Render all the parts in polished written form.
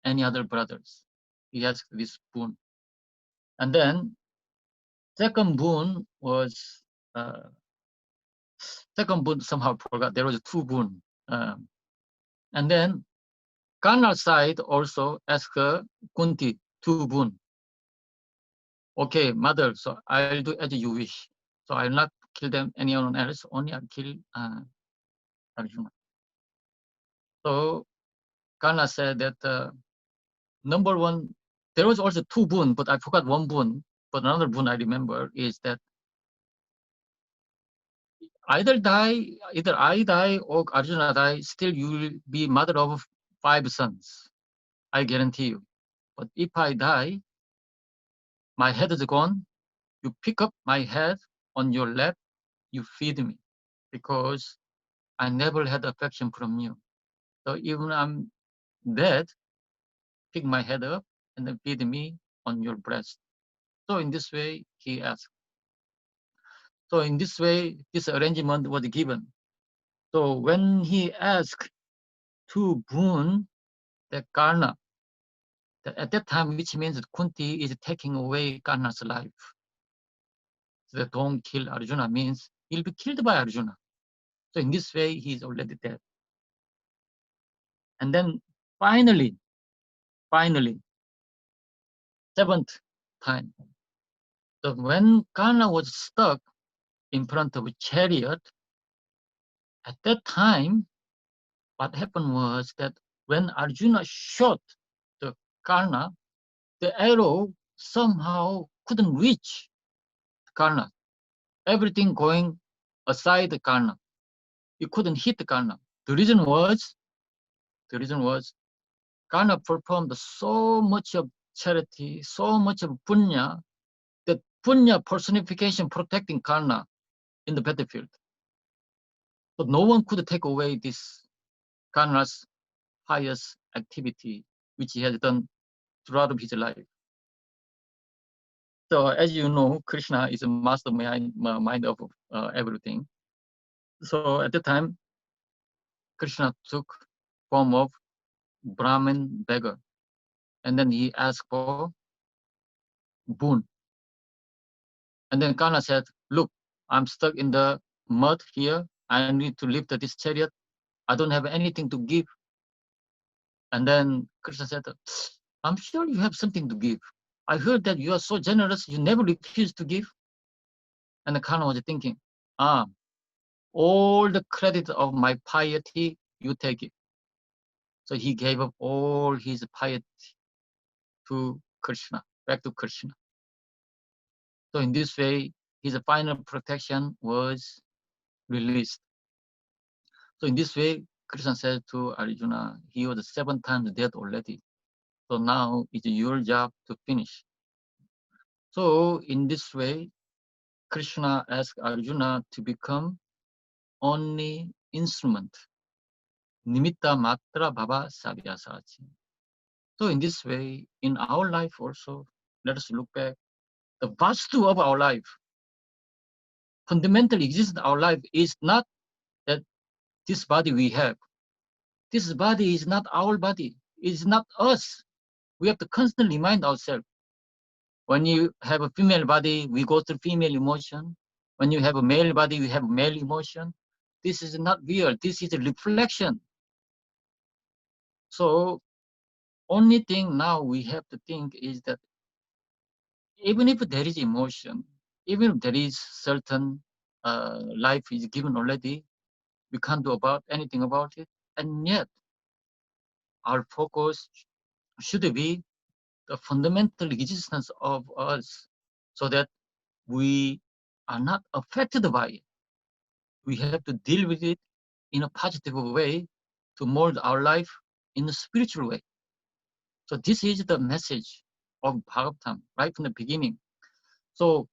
any other brothers. He asked this boon. And then second boon was, second boon somehow forgot. There was two boon. And then Karna side also asked Kunti two boon. Okay, mother, so I'll do as you wish. So I'll not kill them, anyone else, only I'll kill Arjuna. So Karna said that number one, there was also two boon, but I forgot one boon. But another boon I remember is that either I die or Arjuna die, still you will be mother of 5 sons. I guarantee you. But if I die, my head is gone. You pick up my head on your lap, you feed me, because I never had affection from you. So even I'm dead, pick my head up and then feed me on your breast. So in this way, he asked. So in this way, this arrangement was given. So when he asked to boon the Karna, at that time, which means that Kunti is taking away Karna's life. So that don't kill Arjuna means he'll be killed by Arjuna. So in this way, he's already dead. And then finally, seventh time. So when Karna was stuck in front of a chariot, at that time, what happened was that when Arjuna shot the Karna, the arrow somehow couldn't reach Karna. Everything going aside the Karna. It couldn't hit the Karna. The reason was Karna performed so much of charity, so much of punya, that punya personification protecting Karna in the battlefield. But no one could take away this Karna's pious activity, which he has done throughout his life. So as you know, Krishna is a mastermind mind of everything. So at the time, Krishna took form of Brahmin beggar, and then he asked for boon. And then Karna said, "Look, I'm stuck in the mud here. I need to lift this chariot. I don't have anything to give." And then Krishna said, "I'm sure you have something to give. I heard that you are so generous, you never refuse to give." And the Karna was thinking, all the credit of my piety, you take it. So he gave up all his piety to Krishna, back to Krishna. So in this way, his final protection was released. So in this way, Krishna said to Arjuna, he was 7 times dead already. So now it's your job to finish. So in this way, Krishna asked Arjuna to become only instrument. Nimitta matra bhava sabyasachi. So in this way, in our life also, let us look back. The vastu of our life, fundamental existence of our life is not that this body we have. This body is not our body. It's not us. We have to constantly remind ourselves. When you have a female body, we go through female emotion. When you have a male body, we have male emotion. This is not real. This is a reflection. So only thing now we have to think is that even if there is emotion, even if there is certain life is given already, we can't do about anything about it. And yet, our focus should be the fundamental existence of us, so that we are not affected by it. We have to deal with it in a positive way to mold our life in a spiritual way. So this is the message of Bhagavatam right from the beginning. So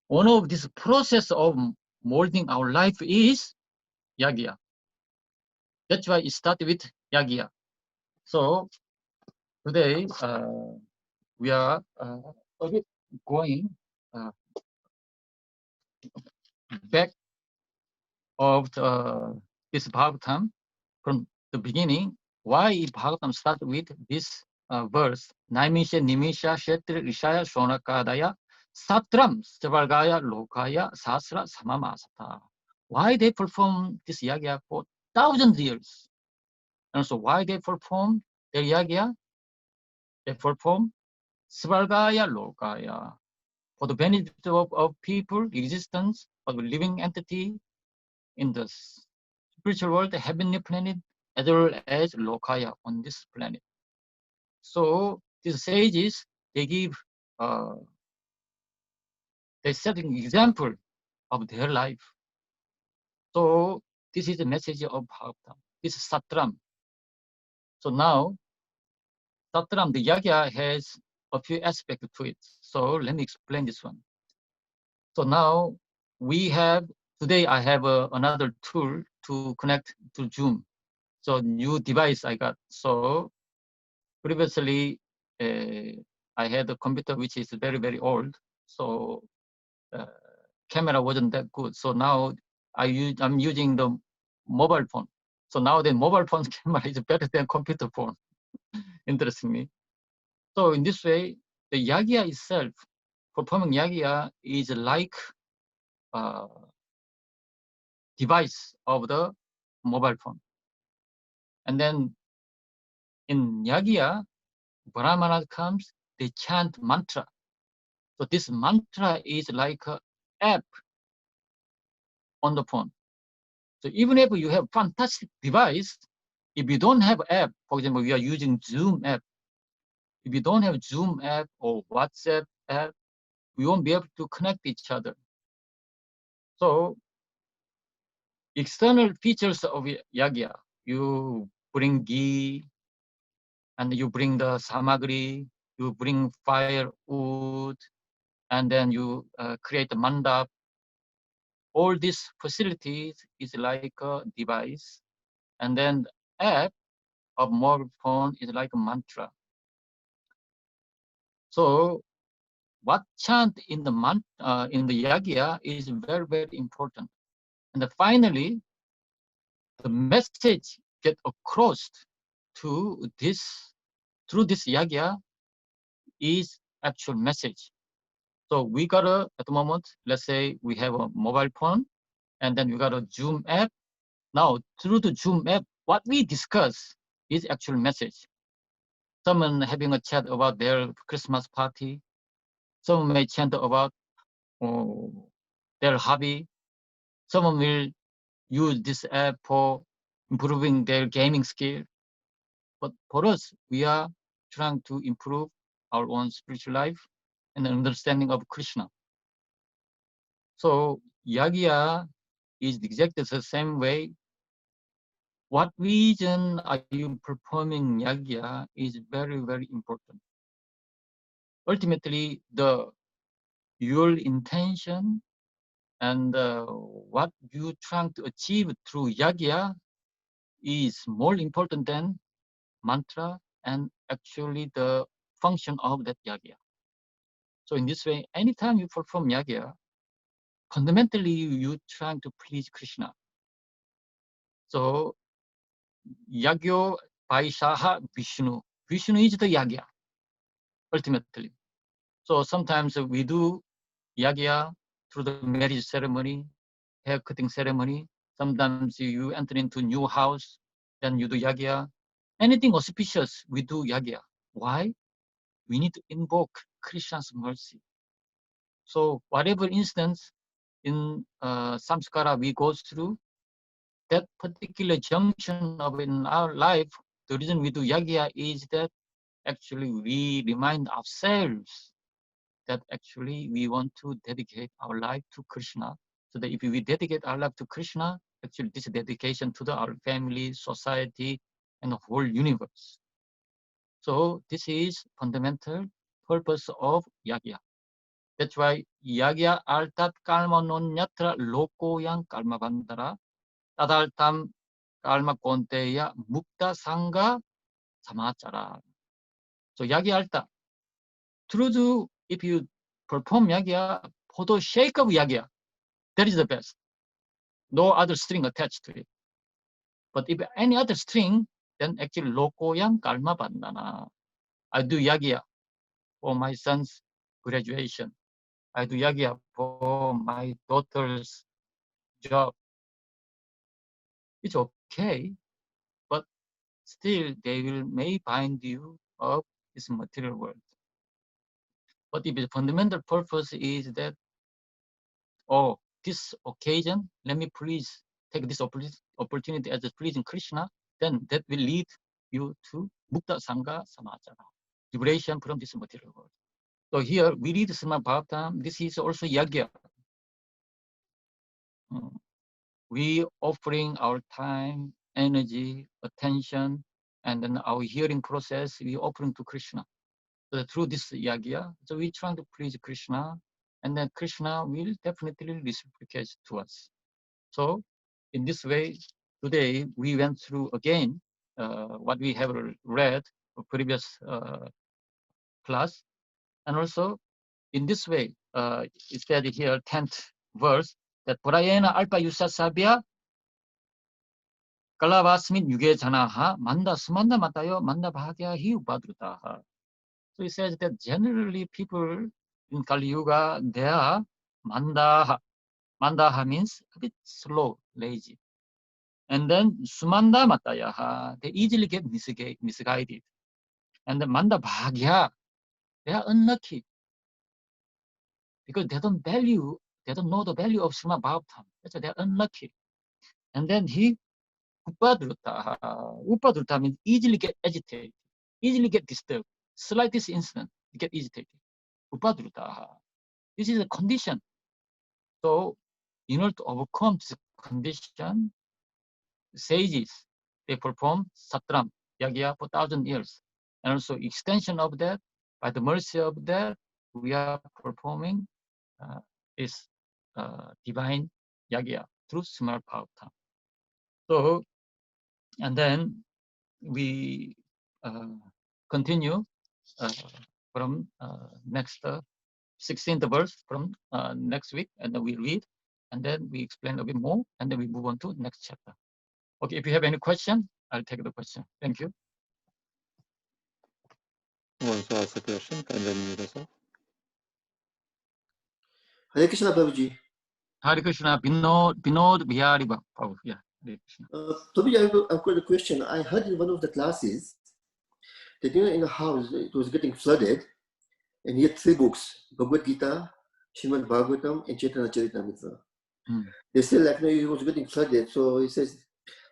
one of this process of molding our life is yagya. That's why it started with yagya. So today we are a bit going back of this Bhagavatam from the beginning. Why Bhagavatam started with this verse, Naimisha Nimisha Shetri Rishaya Shonakadaya Satram Stavargaya Lokaya Sasra Samamasata. Why they perform this yagya for thousands of years? And so why they perform their yagya? They perform Svargaya Lokaya for the benefit of people, existence of a living entity in the spiritual world, the heavenly planet, as well as Lokaya on this planet. So these sages, they give, they set an example of their life. So this is the message of Bhagavatam. This is Satram. So now, Satram, the Yagya has a few aspects to it. So let me explain this one. So now we have, today I have another tool to connect to Zoom. So new device I got. So previously I had a computer which is very, very old. So camera wasn't that good. So now I'm using the mobile phone. So now the mobile phone camera is better than computer phone, interestingly. So in this way, the yagya itself, performing yagya is like device of the mobile phone. And then in yagya, Brahmana comes, they chant mantra. So this mantra is like an app on the phone. So even if you have fantastic device, if you don't have app, for example, we are using Zoom app. If you don't have Zoom app or WhatsApp app, we won't be able to connect each other. So external features of yagya, you bring ghee, and you bring the samagri, you bring firewood, and then you create a mandap. All these facilities is like a device, and then the app of mobile phone is like a mantra. So what chant in the yagya is very, very important. And then finally, the message get across to this through this yagya is actual message. So we got at the moment, let's say we have a mobile phone, and then we got a Zoom app. Now through the Zoom app, what we discuss is actual message. Someone having a chat about their Christmas party. Someone may chant about their hobby. Someone will use this app for improving their gaming skill. But for us, we are trying to improve our own spiritual life and understanding of Krishna. So yagya is exactly the same way. What reason are you performing yagya is very, very important. Ultimately, your intention and what you trying to achieve through yagya is more important than mantra and actually the function of that yagya. So in this way, anytime you perform yagya, fundamentally you trying to please Krishna. So yagyo Vaishaha Vishnu. Vishnu is the yagya, ultimately. So sometimes we do yagya through the marriage ceremony, hair cutting ceremony. Sometimes you enter into new house, then you do yagya. Anything auspicious, we do yagya. Why? We need to invoke Krishna's mercy. So whatever instance in samskara we go through, that particular junction of in our life, the reason we do yagya is that actually we remind ourselves that actually we want to dedicate our life to Krishna. So that if we dedicate our life to Krishna, actually this dedication to our family, society, and the whole universe. So this is fundamental purpose of yagya. That's why yagya altat kalma nonyatra loko yang kalma bandara tadaltam kalma konteya mukta sangha samachara. So yagya alta. Through if you perform yagya for the sake of yagya, that is the best. No other string attached to it. But if any other string, then actually loko yang kalma bandana. I do yagya for my son's graduation. I do yagya for my daughter's job. It's okay, but still they may bind you up this material world. But if the fundamental purpose is that, oh, this occasion, let me please take this opportunity as a pleasing Krishna, then that will lead you to Mukta Sangha Samachara, liberation from this material world. So here we read Srimad Bhagavatam. This is also yagya. We offering our time, energy, attention, and then our hearing process, we offering to Krishna. So through this yagya, so we trying to please Krishna, and then Krishna will definitely reciprocate to us. So in this way, today we went through again what we have read for previous class, and also in this way, it said here, 10th verse, that Parayena Alpa Yusasabhya Kalavasmin Yuge Janaha Manda Sumanda Matayo Manda Bhagya Hi Upadrutaha. So it says that generally people in Kali Yuga, they are Mandaha. Mandaha means a bit slow, lazy. And then Sumanda Matayaha, they easily get misguided. And the Manda Bhagya, they are unlucky because they don't know the value of Srimad Bhagavatam. That's why they're unlucky. And then he Upadruta. Upadruta means easily get agitated, easily get disturbed. Slightest incident, you get agitated. Upadruta. This is a condition. So in order to overcome this condition, sages, they perform satram, yagya for 1,000 years. And also extension of that, by the mercy of that, we are performing this divine yagya through Srimad Bhagavatam. So, and then we continue from next 16th verse from next week, and then we read, and then we explain a bit more, and then we move on to the next chapter. Okay, if you have any question, I'll take the question. Thank you. Want to ask a question? Can you unmute yourself? Hare Krishna, Prabhuji. Hare Krishna, Binod Bihari Prabhu. Yeah, Hare Krishna. Prabhuji, I've got a question. I heard in one of the classes that in a house it was getting flooded, and he had 3 books: Bhagavad Gita, Srimad Bhagavatam, and Chaitanya Charitamrita. They said he was getting flooded, so he says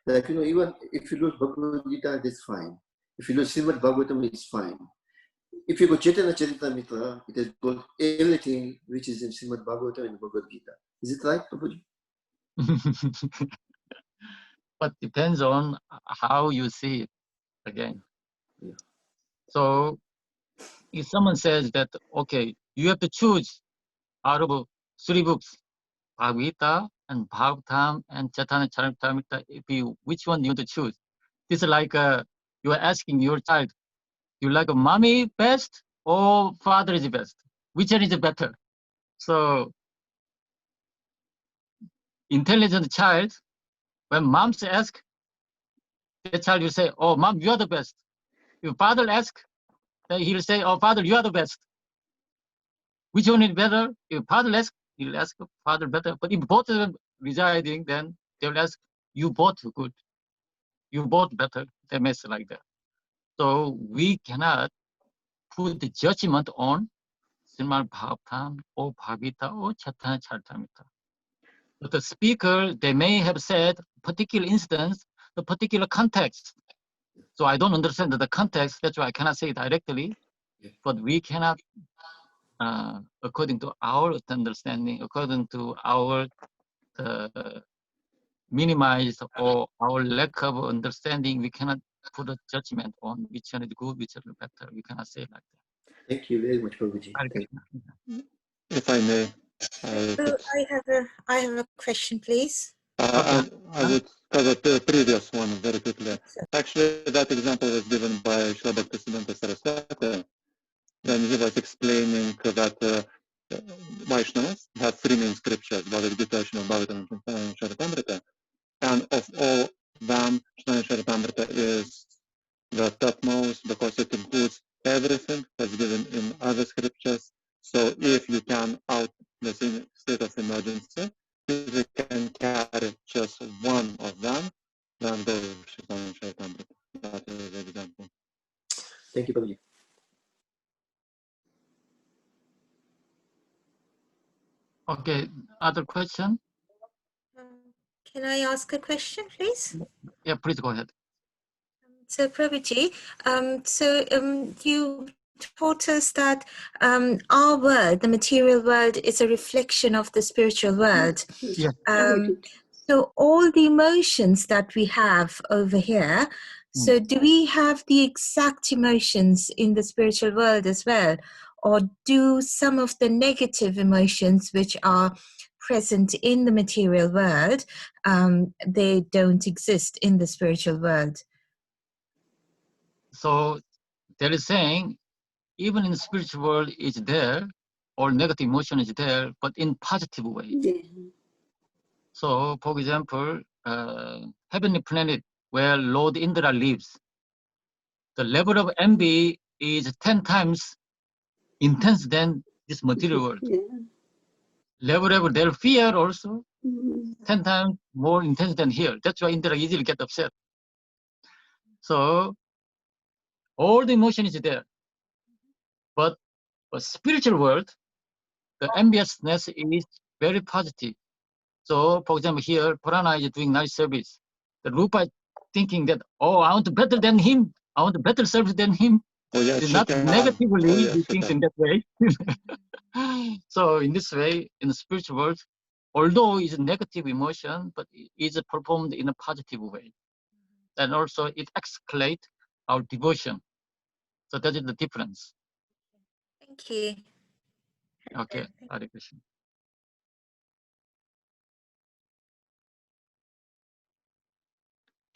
even if you lose Bhagavad Gita, that's fine. If you lose Srimad Bhagavatam, it's fine. If you go Chaitanya Charitamrita, it has got everything which is in Srimad Bhagavatam and Bhagavad Gita. Is it right, Prabhuji? But depends on how you see it again. Yeah. So if someone says that, okay, you have to choose out of 3 books, Bhagavad Gita and Bhagavatam and Chaitanya Charitamrita, which one you want to choose? This is like you are asking your child, you like a mommy best or father is best? Which one is better? So intelligent child, when moms ask, the child will say, oh, mom, you are the best. If father asks, then he'll say, oh, father, you are the best. Which one is better? If father asks, he'll ask father better. But if both of them residing, then they'll ask, you both good. You both better. They may say like that. So we cannot put the judgment on Srimad Bhagavatam or Bhagavata or Chaitanya Charitamrita. But the speaker, they may have said particular instance, the particular context. So I don't understand the context. That's why I cannot say it directly. But we cannot, according to our understanding, according to our minimized or our lack of understanding, we cannot put a judgment on which one is good, which one is better. We cannot say like that. Thank you very much, Prabhuji. If I may, I have a question, please. I would cover the previous one very quickly. Actually, that example was given by Srila Bhaktisiddhanta Saraswati when he was explaining that Vaishnavas have 3 main scriptures, Bhagavad Gita, Srimad Bhagavatam, and Charitamrita, and of all them, Charitamrita is the topmost because it includes everything that's given in other scriptures. So if you can out the state of emergency, if you can carry just one of them, then go Shaitan Shaitan. That is the example. Thank you, Prabhuji. Okay, other question? Can I ask a question, please? Yeah, please go ahead. So, Prabhuji, you taught us that our world, the material world, is a reflection of the spiritual world. Yeah. So all the emotions that we have over here, so do we have the exact emotions in the spiritual world as well? Or do some of the negative emotions which are present in the material world, they don't exist in the spiritual world? So there is saying, even in the spiritual world is there, or negative emotion is there, but in positive way. So, for example, heavenly planet where Lord Indra lives, the level of envy is 10 times intense than this material world. Level of their fear also 10 times more intense than here. That's why Indra easily get upset. So all the emotion is there, but spiritual world, the enviousness is very positive. So, for example, here, Purana is doing nice service. The Rupa is thinking that, oh, I want to better than him. I want to better service than him. Oh yes, It's she not can. negatively, Oh yes, he she thinks can. in that way. So, in this way, in the spiritual world, although it's a negative emotion, but it is performed in a positive way. And also, it escalates our devotion. So, that is the difference. Thank you. Okay, Hare Krishna.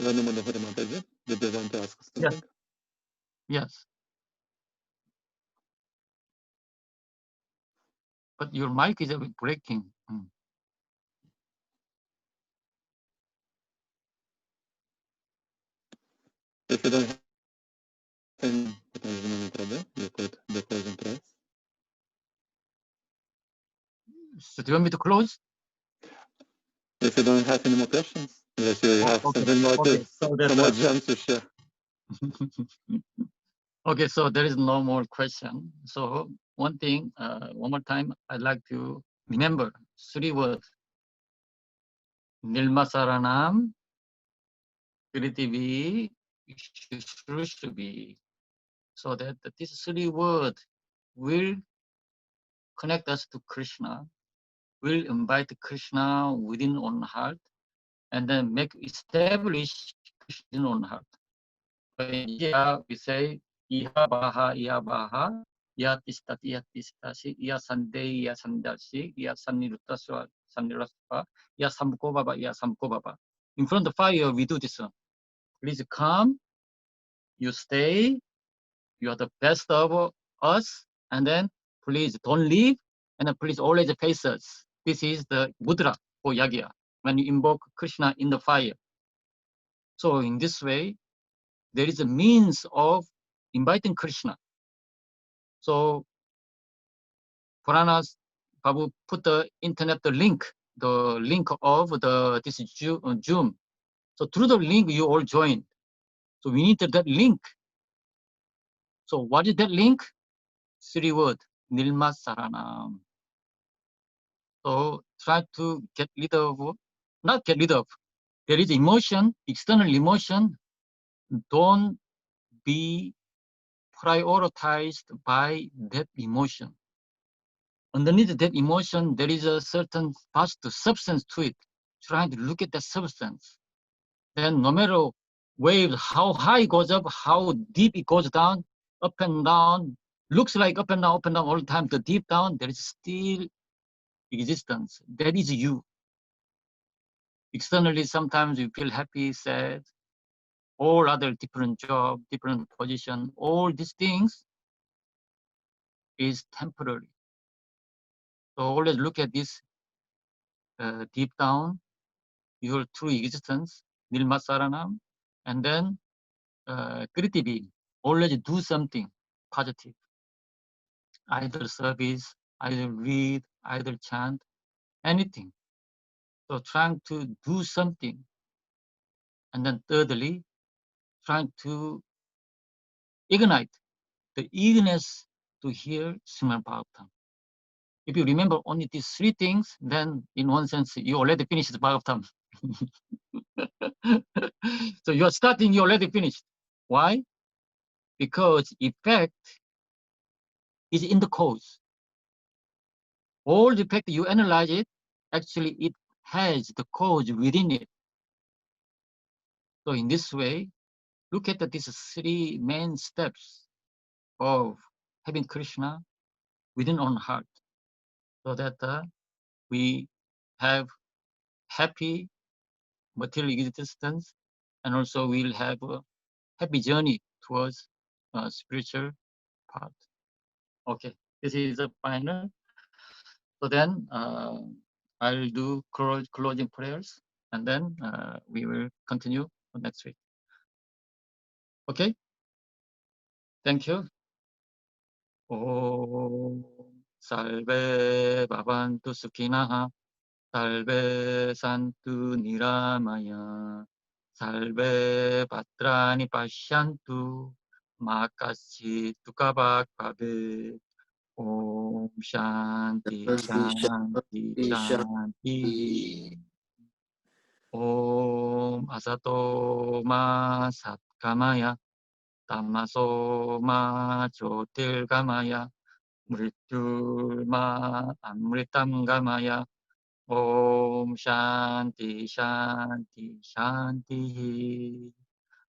Did they want to ask something? Yes. Yes. But your mic is a bit breaking. If you don't have any, you could the closing price. So, do you want me to close? If you don't have any more questions, unless you have something more to, So some more gems to share. Okay, so there is no more question. So one thing, one more time, I'd like to remember 3 words. Nilmasaranam, Kritivi, Shushrushvi. So that these 3 words will connect us to Krishna, will invite Krishna within our heart, and then establish Krishna in our heart. So in India, we say, Iha Baha, Ya Tistati, Ya Tistasi, Ya Sande, Ya Sandasi, Ya Sanirutaswa, Saniraspa, Ya Samkobaba, Ya Samkobaba. In front of the fire, we do this. Please come, you stay, you are the best of us, and then please don't leave, and then please always face us. This is the mudra for Yagya, when you invoke Krishna in the fire. So in this way, there is a means of inviting Krishna. So Puranas, Prabhu put the internet, the link of this Zoom. So through the link, you all joined. So we need that link. So what is that link? 3 words, Nilma Saranam. So try to get rid of, not get rid of, there is emotion, external emotion. Don't be prioritized by that emotion. Underneath that emotion, there is a certain positive substance to it. Trying to look at that substance. Then no matter waves, how high it goes up, how deep it goes down, up and down, looks like up and down all the time. The deep down, there is still existence. That is you. Externally, sometimes you feel happy, sad, all other different job, different position, all these things is temporary. So always look at this deep down, your true existence, Nilmasaranam, and then Kritibi, always do something positive. Either service, either read, either chant, anything. So trying to do something. And then thirdly, trying to ignite the eagerness to hear Srimad Bhagavatam. If you remember only these three things, then in one sense, you already finished the Bhagavatam. So you are starting, you already finished. Why? Because effect is in the cause. All the effect, you analyze it, actually it has the cause within it. So in this way, look at these three main steps of having Krishna within our heart, so that we have happy material existence, and also we'll have a happy journey towards spiritual path. Okay, this is the final. So then I'll do closing prayers, and then we will continue next week. Okay, thank you. Om Salve Bhavantu Sukhinaha, Salve Santu Niramaya, Salve Patrani Pashyantu, Makashi Tukabak Bhavet. Om Shanti Shanti Shanti. Om Asato Ma Satkamaya, Tamaso Ma Jyotirgamaya, Mrityurma Amritam Gamaya. Om Shanti Shanti Shanti.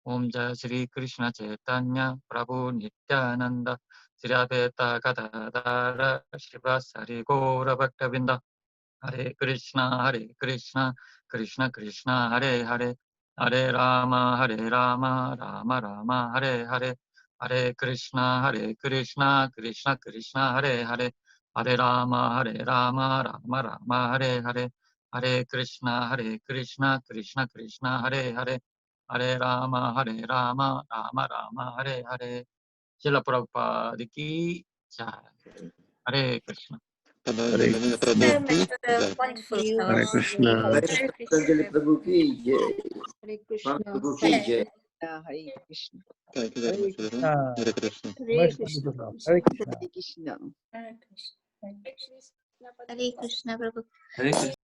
Om Jai Shri Krishna Chaitanya Prabhu Nityananda Shri Advaita Gadadara Shivasari Gaura Bhaktavinda. Hare Krishna, Krishna Krishna, Hare Hare, Hare Rama, Rama Rama, Hare Hare, Hare Krishna, Krishna Krishna, Hare Hare, Hare Rama, Rama Rama, Hare Hare, Hare Krishna, Krishna Krishna, Hare Hare, Hare Rama, Rama Rama, Hare Hare. Srila Prabhupada ki jai. Hare Krishna. Patanjali Muni So Prabhu much ki for the jai. wonderful Hare class. Krishna. Hare Patanjali Prabhu ki jai. Hare Ram Krishna. Prabhu ki jai. Hare Krishna. Thank you very Hare much, everyone. Krishna. Hare Krishna. Hare Most Krishna. beautiful. Hare Krishna. Hare Krishna. Hare Krishna. Hare Krishna, Prabhu. Hare Krishna.